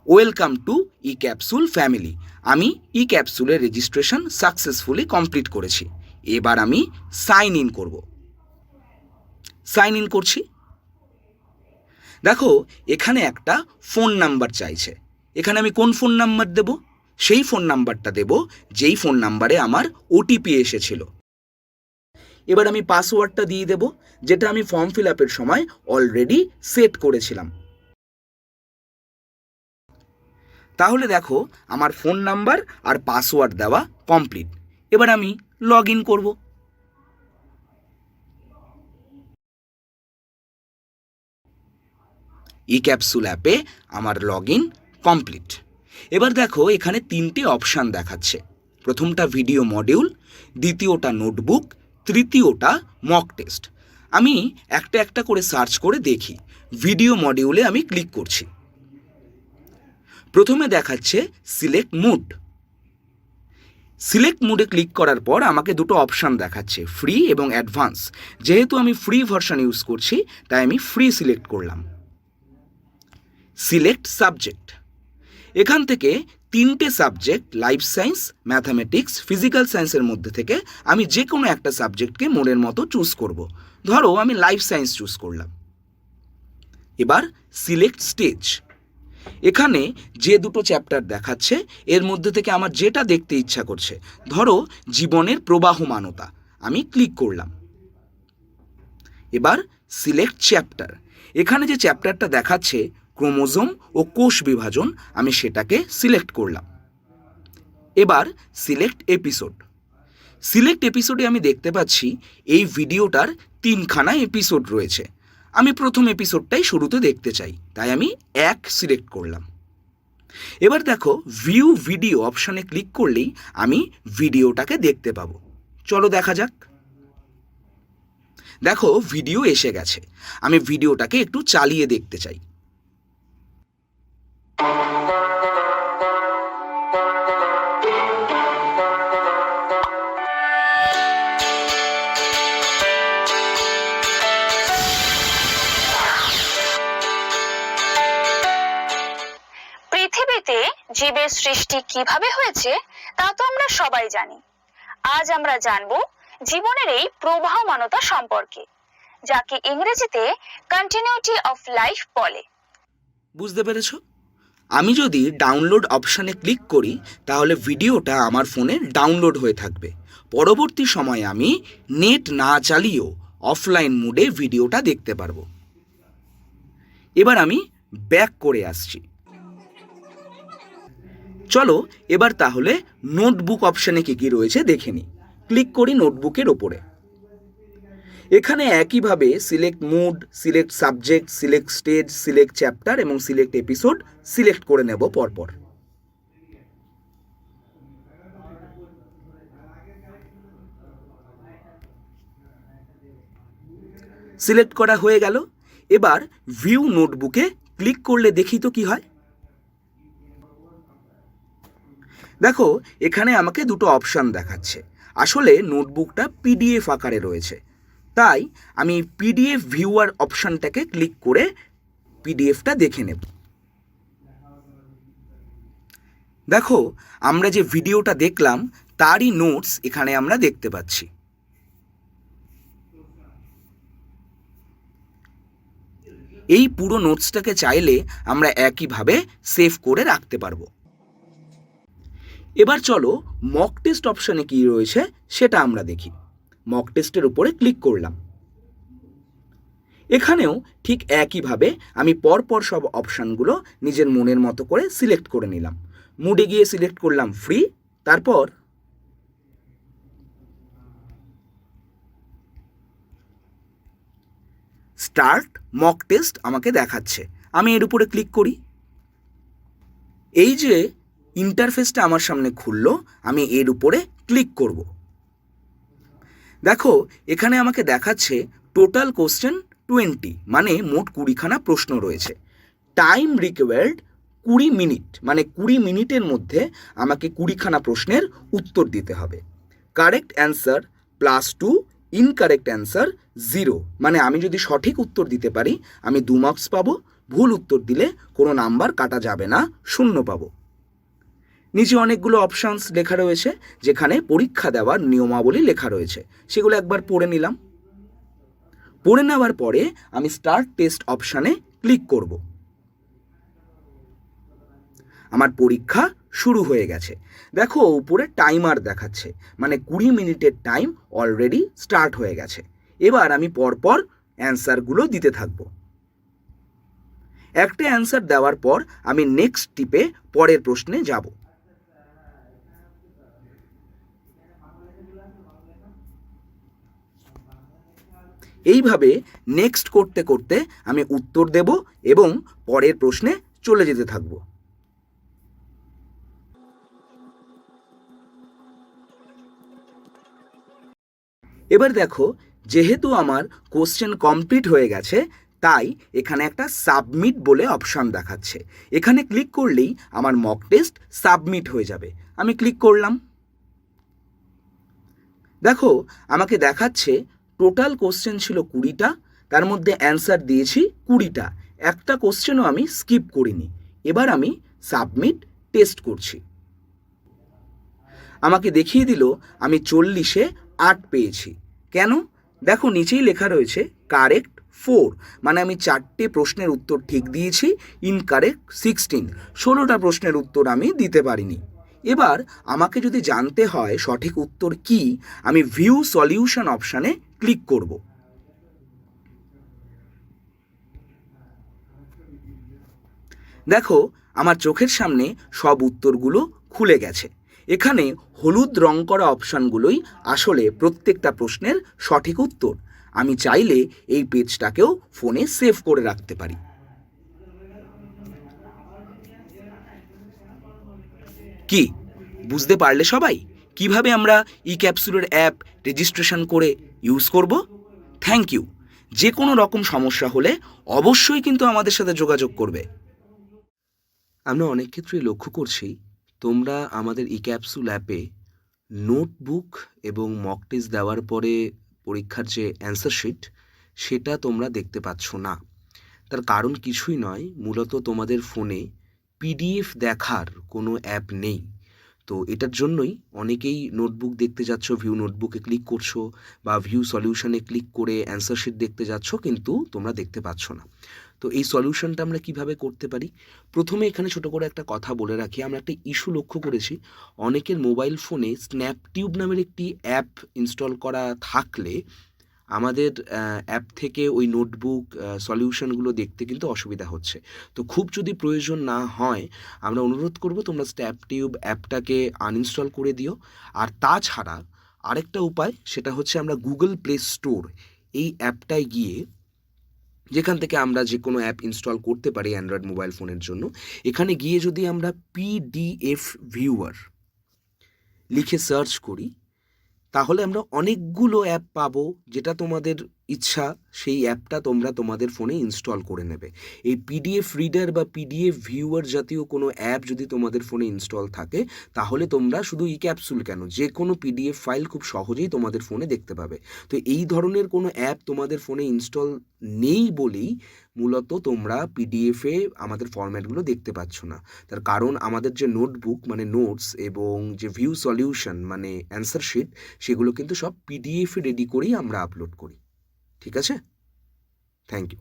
Welcome to ইক্যাপসুল family. আমি ইক্যাপসুলের registration successfully complete করেছি। এবার আমি সাইন ইন করব। সাইন ইন করছি। দেখো এখানে একটা ফোন নাম্বার চাইছে। এখানে আমি কোন ফোন নাম্বার দেব? সেই ফোন নাম্বারটা দেব যেই ফোন নাম্বারে আমার ওটিপি এসেছিল। এবার আমি পাসওয়ার্ডটা দিয়ে দেব, যেটা আমি ফর্ম ফিল আপের সময় অলরেডি সেট করেছিলাম। তাহলে দেখো আমার ফোন নাম্বার আর পাসওয়ার্ড দেওয়া কমপ্লিট। এবার আমি লগ ইন করব। ইক্যাপসুল অ্যাপে আমার লগ ইন কমপ্লিট। এবার দেখো এখানে 3টে অপশান দেখাচ্ছে। প্রথমটা ভিডিও মডিউল, দ্বিতীয়টা নোটবুক, তৃতীয়টা মক টেস্ট। আমি একটা একটা করে সার্চ করে দেখি। ভিডিও মডিউলে আমি ক্লিক করছি। প্রথমে দেখাচ্ছে সিলেক্ট মুড। সিলেক্ট মুডে ক্লিক করার পর আমাকে দুটো অপশান দেখাচ্ছে, ফ্রি এবং অ্যাডভান্স। যেহেতু আমি ফ্রি ভার্সন ইউজ করছি তাই আমি ফ্রি সিলেক্ট করলাম। Select subject. এখান থেকে 3টে subject, life science, mathematics, physical সায়েন্সের মধ্যে থেকে আমি যে কোনো একটা সাবজেক্টকে মনের মতো চুজ করব। ধরো আমি লাইফ সায়েন্স চুজ করলাম। এবার সিলেক্ট স্টেজ। এখানে যে দুটো চ্যাপ্টার দেখাচ্ছে এর মধ্যে থেকে আমার যেটা দেখতে ইচ্ছা করছে, ধরো জীবনের প্রবাহমানতা, আমি ক্লিক করলাম। এবার সিলেক্ট চ্যাপ্টার। এখানে যে চ্যাপ্টারটা দেখাচ্ছে ক্রোমোজোম ও কোষ বিভাজন, আমি সেটাকে সিলেক্ট করলাম। এবার সিলেক্ট এপিসোড। সিলেক্ট এপিসোডে আমি দেখতে পাচ্ছি এই ভিডিওটার 3খানা এপিসোড রয়েছে। আমি প্রথম এপিসোডটাই শুরুতে দেখতে চাই, তাই আমি 1 সিলেক্ট করলাম। এবার দেখো ভিউ ভিডিও অপশানে ক্লিক করলেই আমি ভিডিওটাকে দেখতে পাবো। চলো দেখা যাক। দেখো ভিডিও এসে গেছে। আমি ভিডিওটাকে একটু চালিয়ে দেখতে চাই। পৃথিবীতে জীবের সৃষ্টি কিভাবে হয়েছে তা তো আমরা সবাই জানি। আজ আমরা জানব জীবনের এই প্রবাহমানতা সম্পর্কে, যাকে ইংরেজিতে কন্টিনিউটি অফ লাইফ বলে। বুঝতে পেরেছ? আমি যদি ডাউনলোড অপশানে ক্লিক করি তাহলে ভিডিওটা আমার ফোনে ডাউনলোড হয়ে থাকবে। পরবর্তী সময়ে আমি নেট না চালিয়েও অফলাইন মোডে ভিডিওটা দেখতে পারবো। এবার আমি ব্যাক করে আসছি। চলো এবার তাহলে নোটবুক অপশানে কী কী রয়েছে দেখে নিই। ক্লিক করি নোটবুকের ওপরে। এখানে একইভাবে select mood, select subject, select stage, select chapter এবং সিলেক্ট এপিসোড সিলেক্ট করে নেব পরপর। সিলেক্ট করা হয়ে গেল। এবার ভিউ নোটবুকে ক্লিক করলে দেখি তো কি হয়। দেখো এখানে আমাকে দুটো অপশান দেখাচ্ছে। আসলে নোটবুকটা পিডিএফ আকারে রয়েছে, তাই আমি পিডিএফ ভিউয়ার অপশানটাকে ক্লিক করে পিডিএফটা দেখে নেব। দেখো আমরা যে ভিডিওটা দেখলাম তারই নোটস এখানে আমরা দেখতে পাচ্ছি। এই পুরো নোটসটাকে চাইলে আমরা একইভাবে সেভ করে রাখতে পারবো। এবার চলো মক টেস্ট অপশানে কী রয়েছে সেটা আমরা দেখি। মক টেস্টের উপরে ক্লিক করলাম। এখানেও ঠিক একইভাবে আমি পরপর সব অপশানগুলো নিজের মনের মতো করে সিলেক্ট করে নিলাম। মুডে গিয়ে সিলেক্ট করলাম ফ্রি, তারপর স্টার্ট মক টেস্ট আমাকে দেখাচ্ছে। আমি এর উপরে ক্লিক করি। এই যে ইন্টারফেসটা আমার সামনে খুললো, আমি এর উপরে ক্লিক করব। দেখো এখানে আমাকে দেখাচ্ছে টোটাল কোশ্চেন 20, মানে মোট 20খানা প্রশ্ন রয়েছে। টাইম রিকোয়ার্ড 20 মিনিট, মানে 20 মিনিটের মধ্যে আমাকে 20খানা প্রশ্নের উত্তর দিতে হবে। কারেক্ট অ্যান্সার +2, ইনকারেক্ট অ্যান্সার 0, মানে আমি যদি সঠিক উত্তর দিতে পারি আমি 2 মার্কস পাবো, ভুল উত্তর দিলে কোনো নাম্বার কাটা যাবে না, শূন্য পাবো। নিচে অনেকগুলো অপশানস লেখা রয়েছে, যেখানে পরীক্ষা দেওয়ার নিয়মাবলী লেখা রয়েছে, সেগুলো একবার পড়ে নিলাম। পড়ে নেওয়ার পরে আমি স্টার্ট টেস্ট অপশানে ক্লিক করব। আমার পরীক্ষা শুরু হয়ে গেছে। দেখো উপরে টাইমার দেখাচ্ছে, মানে 20 মিনিটের টাইম অলরেডি স্টার্ট হয়ে গেছে। এবার আমি পরপর অ্যান্সারগুলো দিতে থাকবো। একটা অ্যান্সার দেওয়ার পর আমি নেক্সট টিপে পরের প্রশ্নে যাব। এইভাবে নেক্সট করতে করতে আমি উত্তর দেব এবং পরের প্রশ্নে চলে যেতে থাকব। এবার দেখো, যেহেতু আমার কোশ্চেন কমপ্লিট হয়ে গেছে, তাই এখানে একটা সাবমিট বলে অপশান দেখাচ্ছে। এখানে ক্লিক করলেই আমার মক টেস্ট সাবমিট হয়ে যাবে। আমি ক্লিক করলাম। দেখো আমাকে দেখাচ্ছে টোটাল কোশ্চেন ছিল 20টা, তার মধ্যে অ্যান্সার দিয়েছি 20টা, একটা কোশ্চেনও আমি স্কিপ করিনি। এবার আমি সাবমিট টেস্ট করছি। আমাকে দেখিয়ে দিল আমি 40-এ 8 পেয়েছি। কেন? দেখো নিচেই লেখা রয়েছে কারেক্ট 4, মানে আমি 4টে প্রশ্নের উত্তর ঠিক দিয়েছি, ইনকারেক্ট 16, 16টা প্রশ্নের উত্তর আমি দিতে পারিনি। এবার আমাকে যদি জানতে হয় সঠিক উত্তর কি, আমি ভিউ সলিউশন অপশানে ক্লিক করব। দেখো আমার চোখের সামনে সব উত্তরগুলো খুলে গেছে। এখানে হলুদ রং করা অপশানগুলোই আসলে প্রত্যেকটা প্রশ্নের সঠিক উত্তর। আমি চাইলে এই পেজটাকেও ফোনে সেভ করে রাখতে পারি। কি বুঝতে পারলে সবাই কিভাবে আমরা ই ক্যাপসুলের অ্যাপ রেজিস্ট্রেশন করে ইউজ করব? Thank you. যে কোনো রকম সমস্যা হলে অবশ্যই কিন্তু আমাদের সাথে যোগাযোগ করবে। আমরা অনেক ক্ষেত্রেই লক্ষ্য করছি তোমরা আমাদের ইক্যাপসুল অ্যাপে নোটবুক এবং মক টেস্ট দেওয়ার পরে পরীক্ষার যে অ্যান্সার শিট সেটা তোমরা দেখতে পাচ্ছ না। তার কারণ কিছুই নয়, মূলত তোমাদের ফোনে পিডিএফ দেখার কোনো অ্যাপ নেই। তো এটার জন্যই অনেকেই নোটবুক দেখতে যাচ্ছ, ভিউ নোটবুকে ক্লিক করছো বা ভিউ সলিউশনে ক্লিক করে অ্যান্সার শিট দেখতে যাচ্ছ, কিন্তু তোমরা দেখতে পাচ্ছ না। তো এই সলিউশনটা আমরা কিভাবে করতে পারি? প্রথমে এখানে ছোট করে একটা কথা বলে রাখি, আমরা একটা ইস্যু লক্ষ্য করেছি, অনেকের মোবাইল ফোনে স্ন্যাপটিউব নামের একটি অ্যাপ ইনস্টল করা থাকলে আমাদের অ্যাপ থেকে ওই নোটবুক সলিউশনগুলো দেখতে কিন্তু অসুবিধা হচ্ছে। তো খুব যদি প্রয়োজন না হয়, আমরা অনুরোধ করব তোমরা স্ন্যাপটিউব অ্যাপটাকে আনইনস্টল করে দিও। আর তাছাড়া আরেকটা উপায়, সেটা হচ্ছে আমরা গুগল প্লে স্টোর এই অ্যাপটায় গিয়ে, যেখান থেকে আমরা যে কোনো অ্যাপ ইনস্টল করতে পারি অ্যান্ড্রয়েড মোবাইল ফোনের জন্য, এখানে গিয়ে যদি আমরা পিডিএফ ভিউয়ার লিখে সার্চ করি, তাহলে আমরা অনেকগুলো অ্যাপ পাবো। যেটা তোমাদের ইচ্ছা সেই অ্যাপটা তোমরা তোমাদের ফোনে ইনস্টল করে নেবে। এই পিডিএফ রিডার বা পিডিএফ ভিউয়ার জাতীয় কোনো অ্যাপ যদি তোমাদের ফোনে ইনস্টল থাকে, তাহলে তোমরা শুধু ইক্যাপসুল কেন, যে কোনো পিডিএফ ফাইল খুব সহজেই তোমাদের ফোনে দেখতে পাবে। তো এই ধরনের কোনো অ্যাপ তোমাদের ফোনে ইনস্টল নেই বলেই মূলত তোমরা পিডিএফে আমাদের ফরম্যাটগুলো দেখতে পাচ্ছ না। তার কারণ আমাদের যে নোটবুক মানে নোটস এবং যে ভিউ সলিউশন মানে অ্যান্সার শিট, সেগুলো কিন্তু সব পিডিএফে রেডি করেই আমরা আপলোড করি। ঠিক আছে? Thank you.